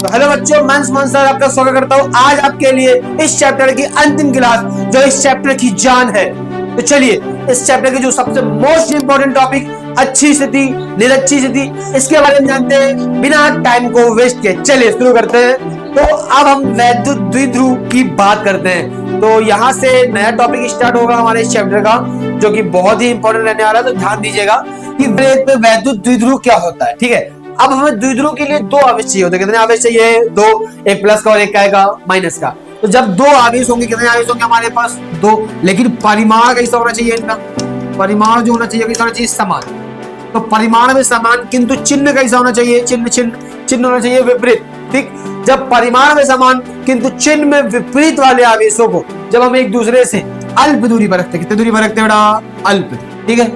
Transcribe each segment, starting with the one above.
तो हेलो बच्चों, मैं सुमन सर आपका स्वागत करता हूँ आज आपके लिए इस चैप्टर की अंतिम क्लास जो इस चैप्टर की जान है। तो चलिए इस चैप्टर की जो सबसे मोस्ट इंपोर्टेंट टॉपिक अच्छी स्थिति निरक्षी स्थिति, इसके बारे में जानते हैं बिना टाइम को वेस्ट किए। चलिए शुरू करते हैं। तो अब हम वैद्युत द्विध्रुव की बात करते हैं। तो यहाँ से नया टॉपिक स्टार्ट होगा हमारे इस चैप्टर का, जो कि बहुत ही इंपॉर्टेंट रहने वाला है। तो ध्यान दीजिएगा कि वैद्युत द्विध्रुव क्या होता है। ठीक है, अब हमें द्विध्रुव के लिए दो आवेश चाहिए होते हैं। कितने आवेश चाहिए? दो, एक प्लस का और एक का माइनस का। तो जब दो आवेश होंगे, कितने आवेश होंगे हमारे पास? दो। लेकिन परिमाण कैसा होना चाहिए इनका? परिमाण जो होना चाहिए कैसा होना चाहिए? समान। तो परिमाण में समान, किंतु चिन्ह कैसा होना चाहिए? चिन्ह होना चाहिए विपरीत। ठीक, जब परिमाण में समान किंतु चिन्ह में विपरीत वाले आवेशों को जब हम एक दूसरे से अल्प दूरी पर रखते हैं, कितनी दूरी पर रखते हैं बेटा? अल्प। ठीक है,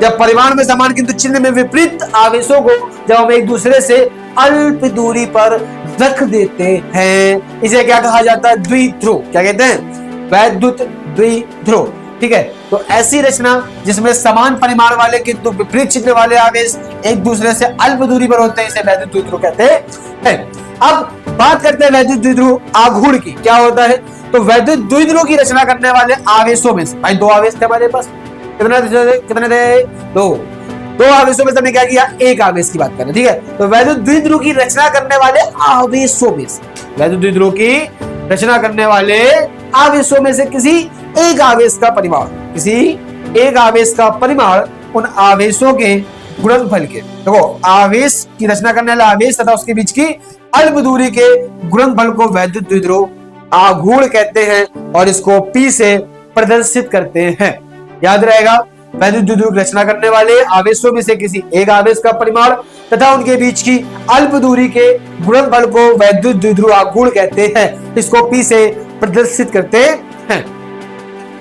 जब परिमाण में समान किंतु चिन्ह में विपरीत आवेशों को जब हम एक दूसरे से अल्प दूरी पर रख देते हैं, इसे क्या कहा जाता है? द्विध्रुव। क्या कहते हैं? वैद्युत द्विध्रुव। ठीक है, तो ऐसी रचना जिसमें समान परिमाण वाले किंतु विपरीत चिन्ह वाले आवेश एक दूसरे से अल्प दूरी पर होते हैं, इसे वैद्युत द्विध्रुव कहते हैं। अब बात करते हैं वैद्युत द्विध्रुव आघूर्ण की। क्या होता है? तो वैद्युत द्विध्रुव की रचना करने वाले आवेशों में से, भाई दो आवेश थे हमारे पास, कितने थे? दो आवेशों में से हमने क्या किया? एक आवेश की बात करें। ठीक है, तो वैद्युत द्विध्रुव की रचना करने वाले आवेशों में से, वैद्युत द्विध्रुव की रचना करने वाले आवेशों में से किसी एक आवेश का परिमाण, किसी एक आवेश का परिमाण उन आवेशों के गुणनफल के, देखो आवेश की रचना करने वाला आवेश तथा उसके बीच की अल्प दूरी के गुणनफल को वैद्युत द्विध्रुव आघूर्ण कहते हैं और इसको P से प्रदर्शित करते हैं। याद रहेगा, वैद्युत द्विध्रुव की रचना करने वाले आवेशों में से किसी एक आवेश का परिमाण तथा उनके बीच की अल्प दूरी के गुणनफल को वैद्युत द्विध्रुव आघूर्ण कहते हैं, इसको P से प्रदर्शित करते हैं।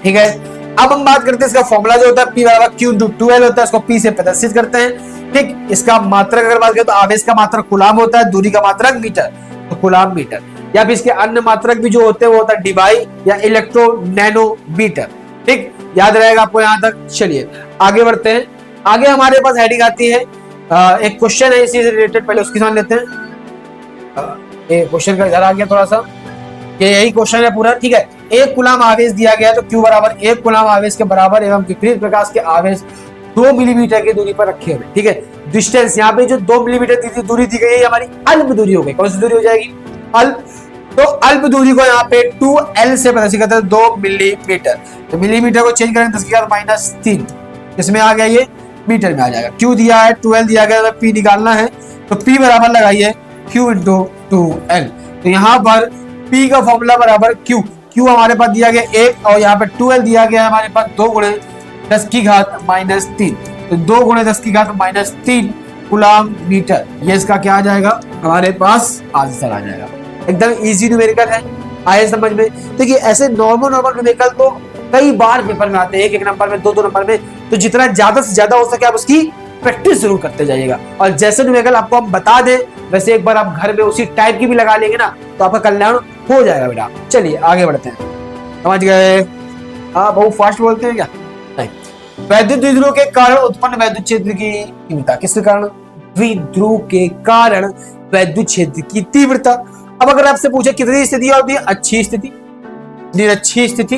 ठीक है, अब हम बात करते हैं इसका फॉर्मूला जो होता है P बराबर Q × 2L होता है, इसको P से प्रदर्शित करते हैं। ठीक, इसका मात्रक अगर बात करें तो आवेश का मात्रक कूलाम होता है, दूरी का मात्रक मीटर, तो कूलाम मीटर, या फिर इसके अन्य मात्रक भी जो होते हैं वो होता है डिबाई या इलेक्ट्रो नैनोमीटर। ठीक, याद रहेगा आपको यहाँ तक। चलिए आगे बढ़ते हैं। आगे हमारे पास हेडिंग आती है, एक क्वेश्चन है इसी से रिलेटेड, पहले उसकी समझ लेते हैं। एक क्वेश्चन का इधर आ गया थोड़ा सा, कि यही क्वेश्चन है पूरा। ठीक है, एक कूलाम आवेश दिया गया तो Q बराबर एक कूलाम आवेश के बराबर एवं विपरीत प्रकाश के आवेश 2 मिलीमीटर की दूरी पर रखे हुए। ठीक है, डिस्टेंस यहाँ पे जो 2 मिलीमीटर दूरी दी गई है हमारी अल्प दूरी हो गई। कौन सी दूरी हो जाएगी? अल्प। तो अल्प दूरी को यहाँ पे 2L से प्रदर्शित करते हैं, 2 मिलीमीटर। तो मिलीमीटर को चेंज करें 10⁻³ इसमें आ गया, ये मीटर में आ जाएगा। Q दिया है, 2L दिया गया, तो P निकालना है तो P बराबर लगाइए Q × 2L। तो यहाँ पर P का फॉर्मूला बराबर Q हमारे पास दिया गया 1 और यहाँ पे 2L दिया गया हमारे पास 2 × 10⁻³ तो 2 × 10⁻³ कूलाम मीटर। ये इसका क्या आ जाएगा हमारे पास? आंसर आ जाएगा। एकदम इजी न्यूमेरिकल है, आए समझ में। देखिए ऐसे नॉर्मल न्यूमेरिकल तो कई बार पेपर में आते हैं, एक नंबर में, दो नंबर में। तो जितना ज्यादा से ज्यादा हो सके आप उसकी प्रैक्टिस जरूर करते जाइएगा। और जैसे न्यूमेरिकल आपको हम बता दें वैसे एक बार आप घर में उसी टाइप की भी लगा लेंगे ना, तो आपका कल्याण हो जाएगा बेटा। चलिए आगे बढ़ते हैं। समझ गए? हाँ, बहुत फास्ट बोलते हैं क्या? नहीं। वैद्युत द्विध्रुव के कारण उत्पन्न वैद्युत क्षेत्र की तीव्रता, किसके कारण? द्विध्रुव के कारण वैद्युत क्षेत्र की तीव्रता। अब अगर आपसे पूछे कितनी स्थिति होती है? अच्छी स्थिति, निरक्षी स्थिति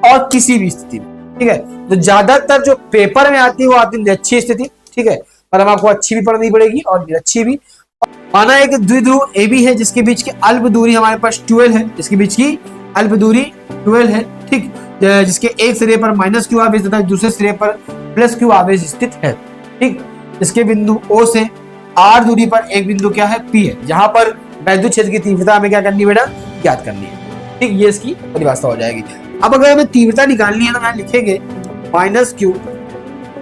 और किसी भी स्थिति में। ठीक है, तो ज्यादातर जो पेपर में आती है वो आती है निरक्षी स्थिति। ठीक है, पर हम आपको अच्छी भी पढ़नी पड़ेगी और निरक्षी भी। माना एक द्विध्रुव AB है जिसके बीच की अल्प दूरी हमारे पास 2L है, जिसके बीच की अल्प दूरी 2L है। ठीक, जिसके एक सिरे पर -Q आवेश तथा दूसरे सिरे पर +Q आवेश स्थित है। ठीक, इसके बिंदु O से R दूरी पर एक बिंदु क्या है? P है, जहां पर वैद्युत क्षेत्र की तीव्रता हमें क्या करनी बेटा? ज्ञात करनी है। ठीक, ये इसकी परिभाषा हो जाएगी। अब अगर हमें तीव्रता निकालनी है तो यहाँ लिखेंगे -Q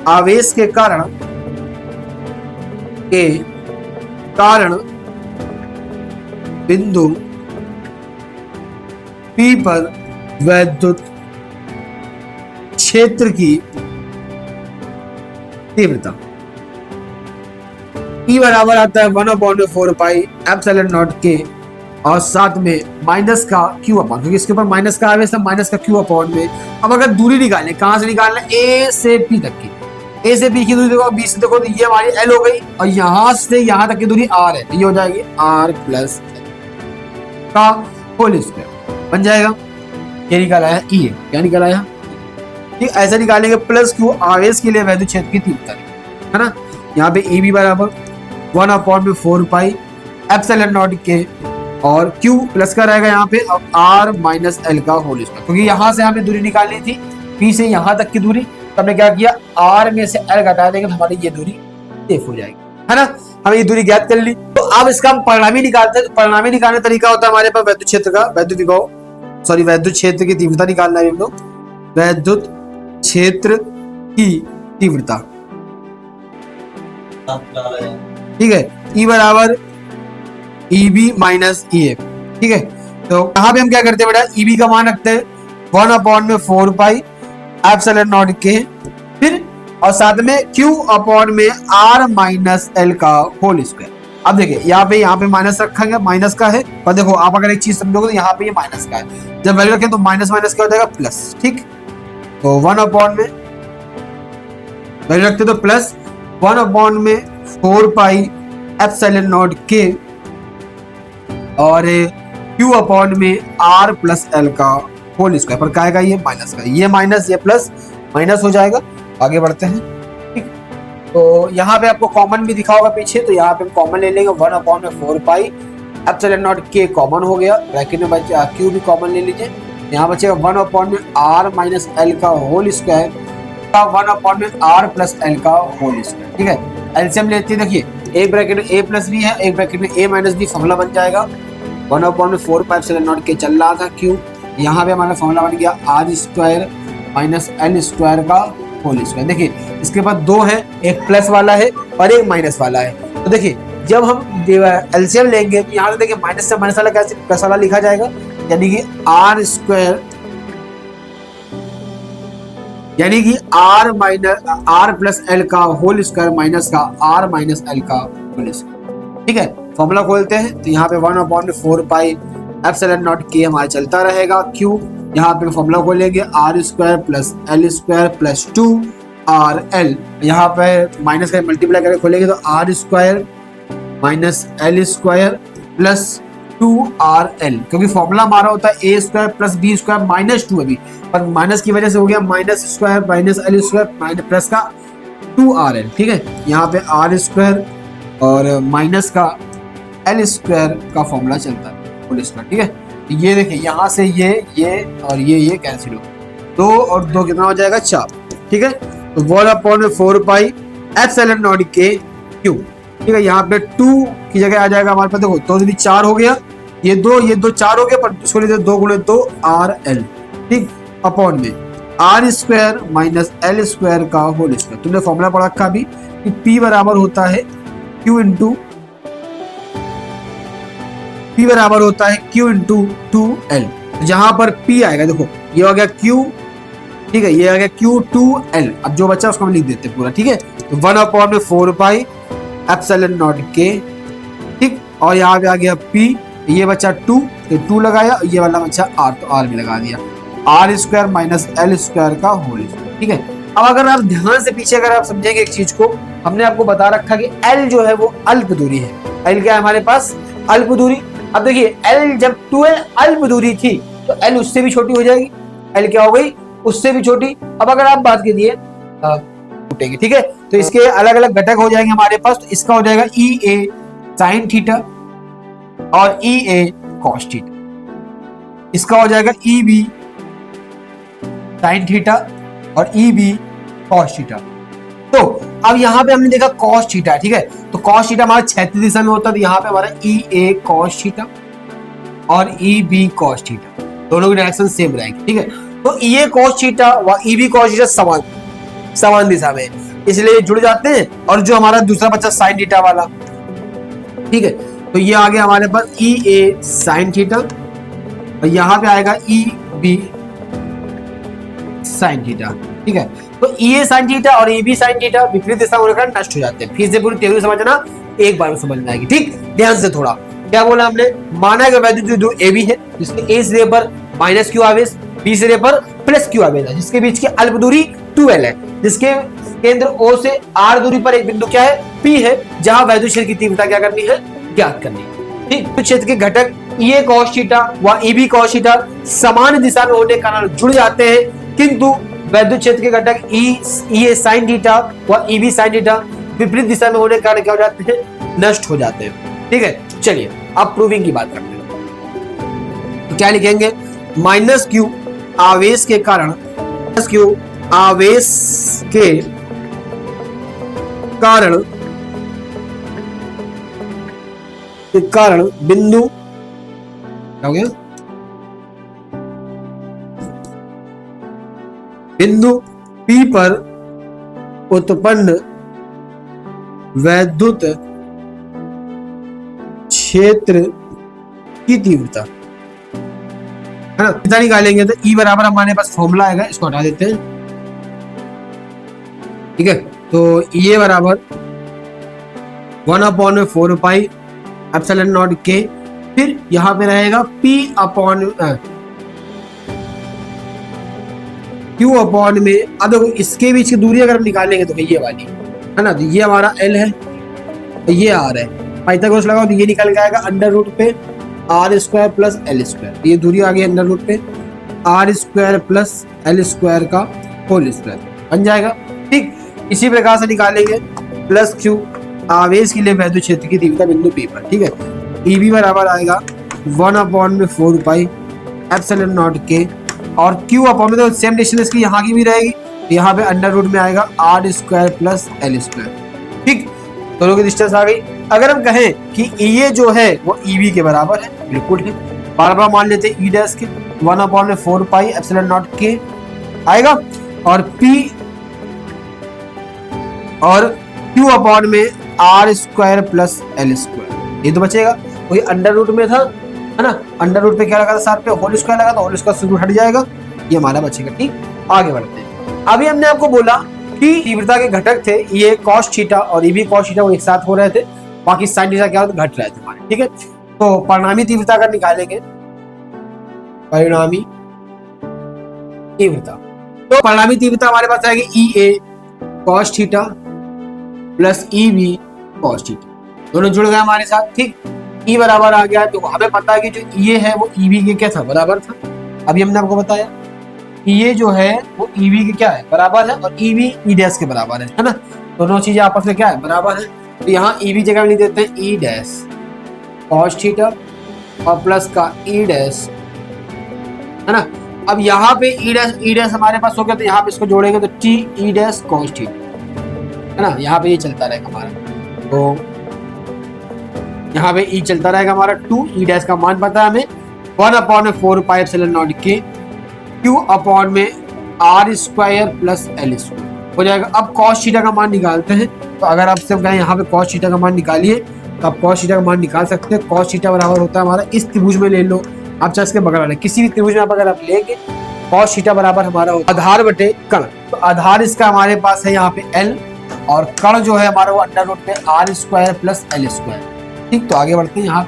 आवेश के कारण बिंदु P पर वैद्युत क्षेत्र की तीव्रता। E बराबर आता है 1/4 पाई एप्सिलॉन नॉट K और साथ में माइनस का Q अपॉन, क्योंकि इसके ऊपर माइनस का आवेश है, माइनस का Q अपॉन में। अब अगर दूरी निकालें, कहां से निकालना? A से P तक की। A से B की दूरी देखो, B से देखो तो ये हमारी L हो गई और यहां से यहां तक की दूरी R है, ये हो जाएगी R + L। का होल स्क्वायर बन जाएगा। ये निकाला है ई ए, क्या निकाला है, ठीक ऐसा निकालेंगे। प्लस क्यू आवेश के लिए वैद्युत क्षेत्र की तीव्रता है ना। यहाँ पे ई बी बराबर 1/4 पाई एप्सिलॉन नॉट के, और Q प्लस का रहेगा यहाँ पे R माइनस एल का होल स्क्वायर, क्योंकि यहाँ से हमें दूरी निकालनी थी P से यहाँ तक की दूरी, तो हमने क्या किया R में से L घटा देंगे तो हमारी ये दूरी सेफ हो जाएगी, है ना। हमें ये दूरी ज्ञात कर ली, तो अब इसका हम परिणामी निकालते हैं। तो परिणामी निकालने का तरीका होता है हमारे पास वैद्युत क्षेत्र का, वैद्युत क्षेत्र की तीव्रता निकालना है हम लोग, वैद्युत क्षेत्र की तीव्रता, ठीक है। E बराबर EB माइनस EF, ठीक है। तो यहाँ पे हम क्या करते हैं बेटा, EB का मान रखते हैं 1/4 पाई एप्सिलॉन नॉट के, फिर और साथ में Q/R माइनस L का होल स्क्वायर। अब देखिए यहाँ पे माइनस रखेंगे, माइनस का है, पर देखो आप अगर एक चीज समझोगे तो यहाँ पे ये माइनस का है, जब वैल्यू रखें तो माइनस माइनस क्या हो जाएगा प्लस, ठीक। तो 1/, वैल्यू रखते तो plus 1/4 pi epsilon naught K और Q/R प्लस L का होल स्क्वायर, पर क्या का ये माइनस का, ये माइनस ये प्लस माइनस हो जाएगा। आगे बढ़ते हैं, ठीक। तो यहाँ पे आपको कॉमन भी दिखा होगा पीछे, तो यहाँ पे हम कॉमन ले लेंगे 1/4 पाई एप्सिलॉन नॉट के कॉमन हो गया, ब्रैकेट में बचे Q भी कॉमन ले लीजिए, यहाँ बचेगा 1/R माइनस L का होल स्क्वायर का 1/R प्लस L का होल स्क्वायर, ठीक है। एलसीएम लेते हैं, देखिए एक ब्रैकेट में a प्लस भी है, एक ब्रैकेट में a माइनस b, फॉर्मूला बन जाएगा 1/4 पाई एप्सिलॉन नॉट के चल रहा था Q, यहाँ पे हमारा फॉर्मूला बन गया R square minus L square का होल स्क्वायर। देखिए इसके बाद दो है, एक प्लस वाला है और एक माइनस वाला है। तो देखिए जब हम एलसीएम लेंगे तो यहाँ से देखिए माइनस से माइनस वाला कैसे प्लस वाला लिखा जाएगा, यानी कि R स्क्वायर, यानी कि R प्लस L का होल स्क्वायर माइनस का R माइनस L का होल स्क्वायर, ठीक है। फॉर्मूला खोलते हैं तो यहाँ पे 1/4 पाई एप्सिलॉन नॉट के हमारा चलता रहेगा Q, यहाँ पे फॉर्मूला खोलेंगे R square plus L square plus 2RL, यहाँ पे माइनस का मल्टीप्लाई करके खोलेंगे तो R square minus L square plus 2RL, क्योंकि फॉर्मूला हमारा होता है a square plus b square minus 2 अभी, पर माइनस की वजह से हो गया minus square minus L square minus plus का 2RL, ठीक है। यहाँ पे R स्क्वायर और माइनस का L स्क्वायर का फॉर्मूला चलता है होल स्क्वायर, ठीक है। ये देखिए यहाँ से ये और ये कैंसिल हो, 2 और 2 कितना हो जाएगा 4, ठीक है। तो 1/4 पाई एप्सिलॉन नॉट के Q, ठीक है। यहाँ पे 2 की जगह आ जाएगा हमारे पास, देखो 2 4 हो गया, ये दो 4 हो गया, पर इसको लेते 2 × 2 RL, ठीक, अपॉन में R square minus L square का होल स्क्वायर। तुमने फॉर्मूला पढ़ा रखा अभी कि P बराबर होता है Q इंटू P बराबर होता है Q इंटू 2L, जहां पर P आएगा, देखो ये हो गया Q, ठीक है, ये आ गया Q2L। अब जो बच्चा उसको हम लिख देते हैं पूरा, ठीक है। तो 1/4 पाई एप्सिलॉन नॉट के, ठीक, और यहाँ पे आ गया P, ये बच्चा 2, तो 2 लगाया, ये वाला बच्चा R, तो R भी लगा दिया, R square minus L square का होल स्क्वायर, ठीक है। अब अगर आप ध्यान से पीछे अगर आप समझेंगे एक चीज को, हमने आपको बता रखा कि L जो है वो अल्प दूरी है, L क्या है हमारे पास अल्प दूरी। अब देखिए L जब 2L अल्प दूरी थी तो L उससे भी छोटी हो जाएगी, L क्या हो गई उससे भी छोटी। अब अगर आप बात कीजिए टूटेगी, ठीक है, तो इसके अलग अलग घटक हो जाएंगे हमारे पास। तो इसका हो जाएगा EA साइन थीटा और EA कॉस थीटा, इसका हो जाएगा EB साइन थीटा और EB कॉस थीटा। तो अब यहाँ पे हमने देखा कॉस थीटा, ठीक है, तो कॉस थीटा हमारा क्षैतिज दिशा में होता है, तो यहाँ पे हमारा EA कॉस थीटा और EB कॉस थीटा, दोनों की डायरेक्शन सेम रहेगी, ठीक है। तो EA कॉस थीटा व EB कॉस थीटा समान दिशा में, इसलिए जुड़ जाते हैं। और जो हमारा दूसरा बच्चा साइन थीटा वाला, ठीक है, तो ये आ गया हमारे पास EA साइन थीटा और यहाँ पे आएगा EB साइन थीटा, ठीक है। तो EA साइन थीटा और EB साइन थीटा विपरीत दिशा में होकर नष्ट हो जाते हैं। फिर से पूरी थ्योरी समझना, एक बार में समझ में आएगी, ठीक। ध्यान से थोड़ा क्या बोला हमने, माना कि वैद्युत जो AB है जिसके A सिरे पर माइनस Q आवेश, B सिरे पर प्लस Q आवेश है, जिसके बीच की अल्प दूरी 2L है, जिसके केंद्र O से R दूरी पर एक बिंदु क्या है P है, जहां वैद्युत क्षेत्र की तीव्रता क्या करनी है ज्ञात करनी है। ठीक, तो क्षेत्र के घटक ये cos थीटा व ई बी cos थीटा समान दिशा में होने के कारण जुड़ जाते हैं, किंतु वैद्युत क्षेत्र के घटक ई ए साइन थीटा व ई बी साइन थीटा विपरीत दिशा में होने के कारण क्या हो जाते हैं, नष्ट हो जाते हैं। ठीक है, चलिए अब प्रूविंग की बात करते हैं। तो क्या लिखेंगे, माइनस क्यू आवेश के कारण, माइनस क्यू आवेश के कारण बिंदु क्या हो गया, बिंदु P पर उत्पन्न वैद्युत क्षेत्र की तीव्रता है ना, तीव्रता निकालेंगे तो E बराबर हमारे पास फॉर्मूला आएगा, इसको हटा देते हैं। ठीक है, तो ये बराबर 1/4 पाई एप्सिलॉन नॉट के, फिर यहां पे रहेगा P अपॉन Q अपॉन में, अब देखो इसके बीच की दूरी अगर हम निकालेंगे तो ये वाली है ना, तो ये हमारा L है, तो ये R है, पाइथागोरस लगाओ तो ये निकल के आएगा अंडर रूट पे R square plus L square, ये दूरी आ गई अंडर रूट पे R square plus L square का होल स्क्वायर बन जाएगा। ठीक, इसी प्रकार से निकालेंगे प्लस क्यू आवेश के लिए वैद्युत क्षेत्र की तीव्रता बिंदु P पर। ठीक है, ई बी बराबर आएगा 1/4 पाई एप्सिलॉन नॉट के, और क्यू अपॉन में तो सेम डिस्टेंस की यहाँ की भी रहेगी, यहाँ पे अंडर रूट में आएगा R square plus L square. ठीक, दोनों की डिस्टेंस आ गई। अगर हम कहें कि ये जो है वो ई बी के बराबर है, बिल्कुल है, बार बार मान लेते हैं ई डैश के 1/4 पाई एप्सिलॉन नॉट के आएगा, और P और Q अपॉन में R square plus L square, ये तो बचेगा, वही अंडर रूट में था है ना, अंडर रूट पे क्या लगा था साथ पे होल स्क्वायर लगा, तो होल स्क्वायर से रूट हट जाएगा, ये हमारा बचेगा। ठीक, आगे बढ़ते हैं। अभी हमने आपको बोला कि तीव्रता के घटक थे ये cos थीटा और ई बी cos थीटा, वो एक साथ हो रहे थे, बाकी साइन थीटा क्या होता घट रहे थे हमारे। ठीक है, तो परिणामी तीव्रता अगर निकालेंगे, परिणामी तीव्रता, तो परिणामी तीव्रता हमारे पास आएगी E A cos theta plus E B cos theta, दोनों जुड़ गए हमारे साथ। ठीक, ई बराबर आ गया, तो हमें पता है कि जो ये है वो ई बी के क्या था, बराबर था। अभी हमने आपको बताया ये जो है वो ई बी के क्या है, बराबर है, और ई बी ई डैश के बराबर है ना, दोनों चीजें आपस में क्या है, बराबर है। तो यहाँ ई बी जगह लिख देते हैं ई डैश cos थीटा और प्लस का ई डैश है ना। अब यहाँ पे ई डैश हमारे पास हो गया, तो यहाँ पे इसको जोड़ेंगे तो T E dash cos theta है ना, यहाँ पे ये चलता रहेगा हमारा, तो यहाँ पे ई चलता रहेगा हमारा 2, ई डैश का मान पता है हमें 1/4 pi epsilon naught K, Q upon में R square plus L square हो जाएगा। अब cos थीटा का मान निकालते हैं, तो अगर आपसे कहें यहाँ पे cos थीटा का मान निकालिए, तो आप cos थीटा का मान निकाल सकते हैं। cos थीटा बराबर होता है हमारा, इस त्रिभुज में ले लो आप, चाहे इसके बगल वाले किसी भी त्रिभुज में अगर आप लेंगे, cos थीटा बराबर हमारा आधार बटे कण, तो आधार इसका हमारे पास है यहाँ पे L, और कण जो है हमारा वो अंडर रूट में R square plus L square. ठीक, तो आगे बढ़ते हैं। यहाँ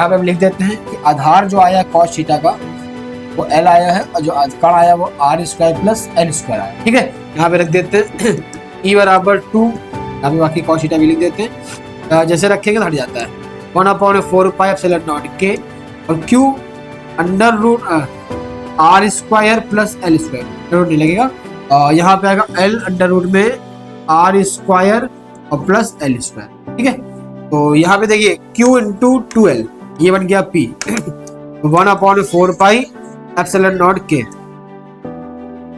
पे हम लिख देते हैं कि आधार जो आया cos थीटा का वो L आया है, और जो कण आया वो R square plus L square आया। ठीक है, यहाँ पे रख देते हैं E बराबर 2, यहाँ पे बाकी cos थीटा भी लिख देते हैं, जैसे रखेंगे तो हट जाता है 1/4 पाई एप्सिलॉन नॉट के, और Q under root R square plus L square, root नहीं लगेगा, यहाँ पे आएगा L अंडर रूट में आर स्क्वायर और प्लस एल स्क्वायर। ठीक है, तो यहाँ पे देखिए Q इंटू 2L, ये बन गया P 1/4 पाई एप्सिलॉन नॉट के।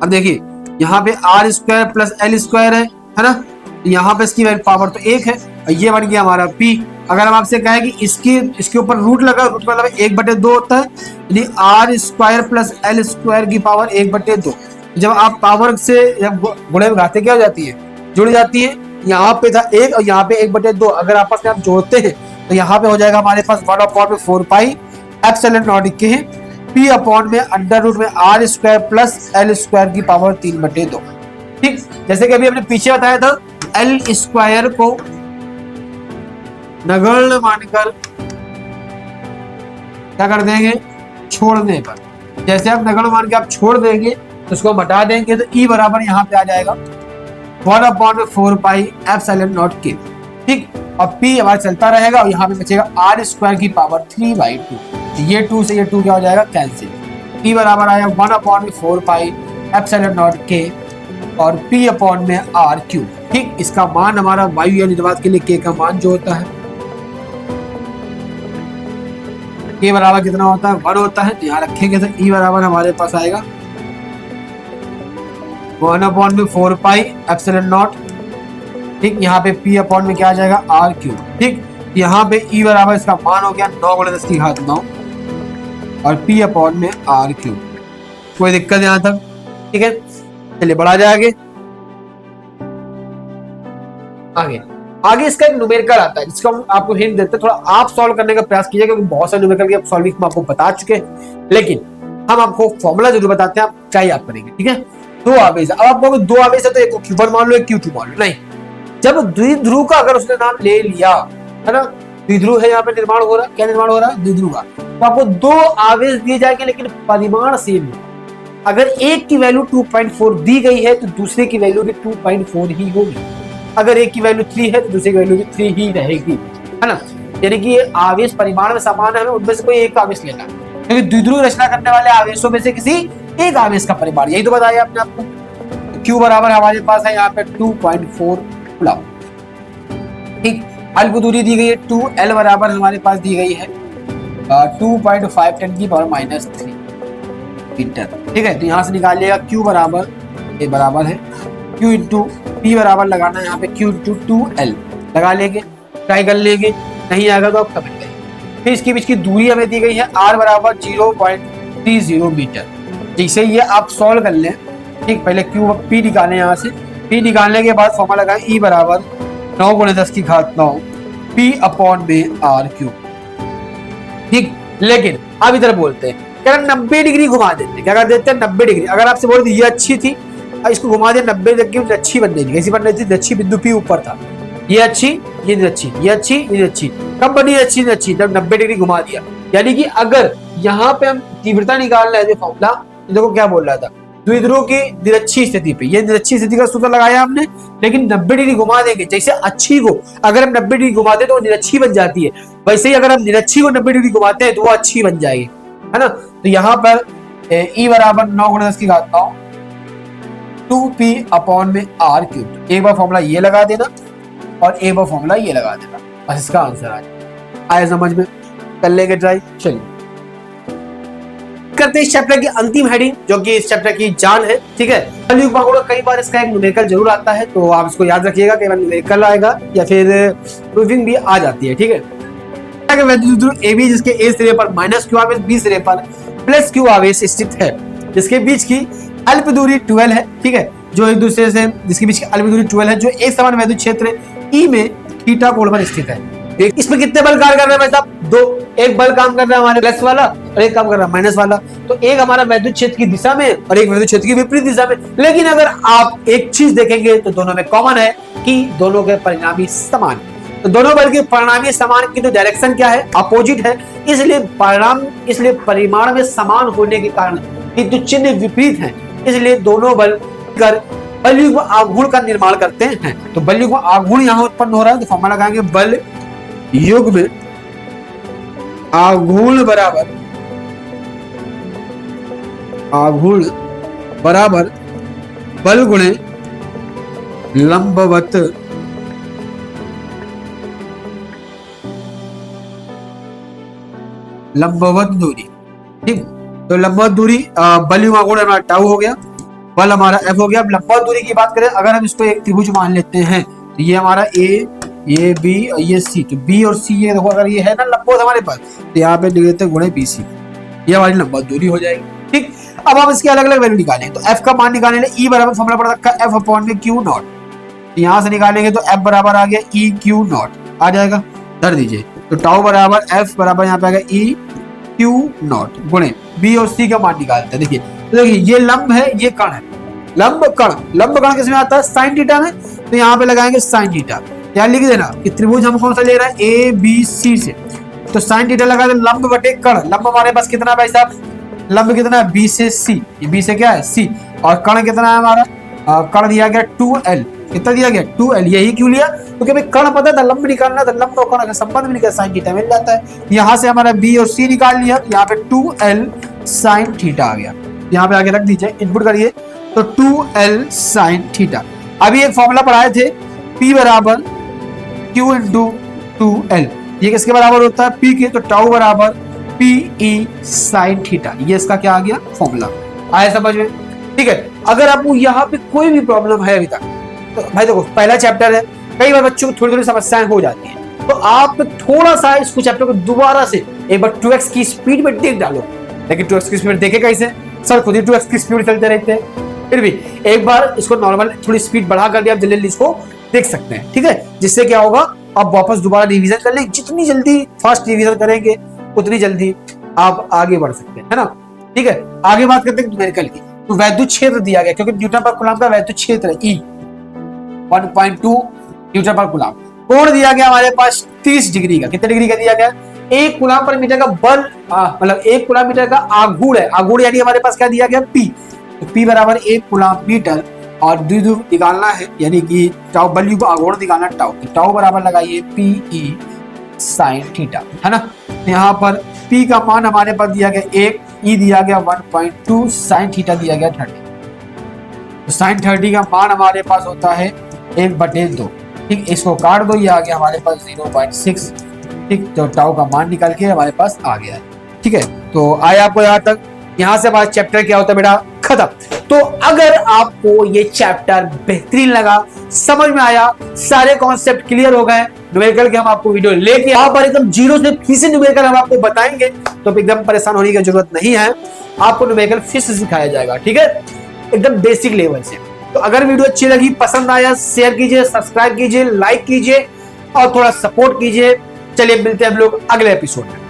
अब देखिए यहाँ पे R square plus L square है ना, यहाँ पे इसकी पावर तो 1 है, और ये बन गया हमारा P। अगर हम आपसे कहें कि इसके ऊपर रूट लगा, रूट मतलब 1/2 होता है, यानी R square plus L square की पावर 1/2। जब आप पावर से जब गुणे में घाते क्या हो जाती है, जुड़ जाती है। यहाँ पे था 1 और यहाँ पे 1/2, अगर आपस में आप जोड़ते हैं तो यहाँ पे हो जाएगा हमारे पास 1/4 pi epsilon naught K P upon में अंडर रूट में R square plus L square की पावर 3/2। ठीक, जैसे कि अभी हमने पीछे बताया था, एल स्क्वायर को नगण्य मानकर क्या कर देंगे, छोड़ने पर। जैसे आप नगण्य मान के आप छोड़ देंगे तो उसको हटा देंगे, तो E बराबर यहाँ पे आ जाएगा 1/4 पाई एप्सिलॉन नॉट के। ठीक, अब p हमारा चलता रहेगा और यहाँ पे बचेगा r² की पावर 3/2। ये 2 से ये 2 क्या हो जाएगा, कैंसिल। p बराबर आया 1/4 एप्सिलॉन नॉट k और p अपॉन में r³। ठीक, इसका मान हमारा वायु या निर्वात के लिए k का मान जो होता है, k बराबर कितना होता है, 1 होता है। तो यहाँ रखेंगे तो e बराबर हमारे पास आएगा 1/4 एप्सिलॉन नॉट। ठीक, यहाँ पे p अपॉन में क्या आ जाएगा, r³। ठीक, यहाँ पे e बराबर इसका मान हो गया 9 × 10 की घात 9 और p अपॉन में r³। कोई दिक्कत यहाँ तक? ठीक है, चलिए बढ़ा जाए आगे। आगे इसका एक न्यूमेरिकल आता है जिसको हम आपको हिंट देते हैं, थोड़ा आप सॉल्व करने का प्रयास कीजिए क्योंकि बहुत सारे न्यूमेरिकल की सॉल्विंग हम आपको बता चुके हैं, लेकिन हम आपको फॉर्मूला जरूर बताते हैं, आप ट्राई आप करेंगे। ठीक है, 2 आवेश, अब आप कहोगे 2 आवेश है तो एक को Q1 मान लो, एक Q2 मान लो। नहीं, जब द्विध्रुव का अगर उसने नाम ले लिया है ना, द्विध्रुव है यहाँ पे निर्माण हो रहा है, क्या निर्माण हो रहा है, द्विध्रुव का, तो आपको 2 आवेश दिए जाएंगे लेकिन परिमाण सेम है। अगर एक की वैल्यू 2.4 दी गई है तो दूसरे की वैल्यू भी 2.4 ही होगी। अगर एक की वैल्यू 3 है तो दूसरे की वैल्यू भी 3 ही रहेगी, है ना। यानी कि ये आवेश परिमाण में समान है, उनमें से कोई एक आवेश लेना है क्योंकि द्विध्रुव रचना करने वाले आवेशों में से किसी एक आवेश का परिमाण, यही तो बताया आपने आपको। Q बराबर हमारे पास है यहाँ पे 2.4 कूलम। ठीक, अल्प दूरी दी गई है 2L बराबर हमारे पास दी गई है 2.5 10 की पावर -3 मीटर। ठीक है, तो यहाँ से निकालिएगा Q बराबर, ये बराबर है Q इंटू P बराबर लगाना है यहाँ पे Q इंटू 2L लगा लेंगे, ट्राई कर लेंगे, नहीं आएगा तो आप कमेंट करेंगे। फिर इसके बीच की दूरी हमें दी गई है R बराबर 0.30 मीटर। जैसे ये आप सॉल्व कर लें, ठीक, पहले Q P निकालें, यहाँ से P निकालने के बाद फॉर्मूला लगाएं E बराबर 9 × 10 की घात 9 P अपॉन में R³। ठीक, लेकिन अब इधर बोलते हैं क्या 90 डिग्री घुमा देते हैं, क्या कर देते हैं 90 डिग्री। अगर आपसे बोल दी ये अच्छी थी, इसको घुमा दे 90 डिग्री, अच्छी बन रही थी, कैसी बन रही थी, अच्छी बिंदु P ऊपर था, ये अच्छी, ये अच्छी, ये अच्छी, ये अच्छी, कब बनी अच्छी अच्छी, जब 90 डिग्री घुमा दिया। यानी कि अगर यहाँ पे हम तीव्रता निकाल रहे थे फॉर्मूला, तो देखो क्या बोल रहा था, द्विध्रुव की निरक्षीय स्थिति पे, ये निरक्षीय स्थिति का सूत्र लगाया हमने, लेकिन 90 डिग्री घुमा देंगे। जैसे अच्छी को अगर हम 90 डिग्री घुमाते तो वो निरक्षीय बन जाती है, वैसे ही अगर हम निरक्षीय को 90 डिग्री घुमाते हैं तो वो अच्छी बन जाएगी, है ना। तो यहाँ पर E बराबर 9 × 10 की घात 9 2P अपॉन में R³। एक बार फॉर्मूला ये लगा देना और एक बार फॉर्मूला ये लगा देना, बस इसका आंसर आ जाए। आया समझ में? कर लेंगे ट्राई। चलिए करते हैं इस चैप्टर की अंतिम हेडिंग जो कि इस चैप्टर की जान है। ठीक है, कई बार इसका एक न्यूमेरिकल जरूर आता है, तो आप इसको याद रखिएगा, कई बार न्यूमेरिकल आएगा या फिर प्रूविंग भी आ जाती है। ठीक है, AB जिसके A सिरे पर -Q आवेश, B सिरे पर +Q आवेश स्थित है, जिसके बीच की अल्प दूरी 12 है। ठीक है, जो एक दूसरे से, जिसके बीच की अल्प दूरी 12 है, जो एक समान वैद्युत क्षेत्र E में थीटा कोण पर स्थित है। इसमें कितने बल कार्य कर रहे हैं भाई साहब? 2। एक बल काम कर रहा है हमारे प्लस वाला और एक काम कर रहा है माइनस वाला। तो एक हमारा वैद्युत क्षेत्र की दिशा में और एक वैद्युत क्षेत्र की विपरीत दिशा में। लेकिन अगर आप एक चीज देखेंगे तो दोनों में कॉमन है कि दोनों के परिणामी समान। तो दोनों बल के परिणामी समान की तो डायरेक्शन क्या है? अपोजिट है। इसलिए परिमाण में समान होने के कारण किंतु चिन्ह विपरीत है, इसलिए दोनों बल कर बलयुग्म आघूर्ण का निर्माण करते हैं। तो बलयुग्म आघूर्ण यहाँ उत्पन्न हो रहा है, तो फॉर्मूला लगाएंगे बल युग्म आघूर्ण बराबर बल गुणे लंबवत दूरी। ठीक, तो लंबवत दूरी बल युग्म आघूर्ण हमारा टाउ हो गया, बल हमारा F हो गया। अब लंबवत दूरी की बात करें, अगर हम इसको एक त्रिभुज मान लेते हैं तो ये हमारा A, ये B और ये C, तो B और C ये देखो, अगर ये है ना लंबवत हमारे पास, तो यहाँ पे लिख देते हैं गुणे BC, ये हमारी लंबवत दूरी हो जाएगी। ठीक, अब हम इसके अलग अलग वैल्यू निकालेंगे। तो F का मान निकालने के लिए E बराबर फॉर्मूला पड़ रखा है F अपॉन में Q नॉट, यहाँ से निकालेंगे तो F बराबर आ गया E Q नॉट आ जाएगा, धर दीजिए। तो टाउ बराबर F बराबर यहाँ पे आ गया E Q नॉट गुणे B और C का मान निकालते हैं। देखिए ये लंब है, ये कण है, लंब कण किसमें आता है? साइन थीटा में। तो यहाँ पे लगाएंगे साइन थीटा, या लिख देना कि त्रिभुज हम कौन सा ले रहे हैं? ABC से, तो साइन थीटा लगा दे लंब बटे कण। लंब हमारे पास कितना है भाई साहब? लंब कितना है? B से C, ये B से क्या है? C, और कण कितना है हमारा? कण दिया गया 2L, कितना दिया गया 2l। यही क्यों लिया? क्योंकि हमें कर्ण पता था, लंब निकालना था, लंब और कर्ण का संबंध भी निकाल sin थीटा मिल जाता है। यहाँ से हमारा b और c निकाल लिया, यहाँ पे 2l sin थीटा आ गया। यहाँ पे आगे रख दीजिए, इनपुट करिए तो 2l sin थीटा। अभी एक फॉर्मूला पढ़ाए थे p बराबर q इंटू 2l, ये किसके बराबर होता है p के, तो टाउ बराबर pe sin थीटा। ये इसका क्या आ गया फॉर्मूला। आया समझ में? ठीक है। अगर आपको यहाँ पे कोई भी प्रॉब्लम है अभी तक, तो भाई देखो पहला चैप्टर है, कई बार बच्चों को थोड़ी थोड़ी समस्याएं हो जाती हैं, तो आप थोड़ा सा इसको चैप्टर को दोबारा से एक बार 2x की स्पीड में देख डालो। लेकिन 2x की स्पीड देखे कैसे? सर खुद ही 2x की स्पीड चलते रहते हैं, फिर भी एक बार इसको नॉर्मल थोड़ी स्पीड बढ़ा कर आप जल्दी इसको देख सकते हैं। ठीक है, जिससे क्या होगा, आप वापस दोबारा रिवीजन कर लें। जितनी जल्दी फास्ट रिवीजन करेंगे उतनी जल्दी आप आगे बढ़ सकते हैं, है ना? ठीक है, आगे बात करते हैं न्यूमेरिकल की। तो वैद्युत क्षेत्र दिया गया, क्योंकि न्यूटन पर कूलम का वैद्युत क्षेत्र है E 1.2 न्यूटन पर कूलम। कोण दिया गया हमारे पास 30 डिग्री का। कितने डिग्री का दिया गया? 1 कूलम पर मीटर का बल, मतलब 1 कूलम मीटर का आघूर्ण है। आघूर्ण यानी हमारे पास क्या दिया गया P, तो P बराबर 1 कूलम मीटर और द्विध्रुव निकालना है, यानी कि टाउ बल को आघूर्ण निकालना टाउ, तो टाउ बराबर लगाइए PE sin थीटा, है ना? यहाँ पर P का मान हमारे पास दिया गया 1, E दिया गया 1.2, sin थीटा दिया गया 30। तो sin 30 का मान हमारे पास होता है 1/2। ठीक, इसको काट दो, ये आ गया हमारे पास 0.6। ठीक, तो टाउ का मान निकल के हमारे पास आ गया है। ठीक है, तो आया आपको यहाँ तक? यहाँ से हमारा चैप्टर क्या होता है बेटा, खत्म। तो अगर आपको ये चैप्टर बेहतरीन लगा, समझ में आया, सारे कॉन्सेप्ट क्लियर हो गए, न्यूमेरिकल के हम आपको वीडियो लेके यहाँ पर एकदम जीरो से फिर से न्यूमेरिकल हम आपको बताएंगे, तो एकदम परेशान होने की जरूरत नहीं है। आपको न्यूमेरिकल फिर से सिखाया जाएगा, ठीक है, एकदम बेसिक लेवल से। तो अगर वीडियो अच्छी लगी, पसंद आया, शेयर कीजिए, सब्सक्राइब कीजिए, लाइक कीजिए और थोड़ा सपोर्ट कीजिए। चलिए मिलते हैं हम लोग अगले एपिसोड में।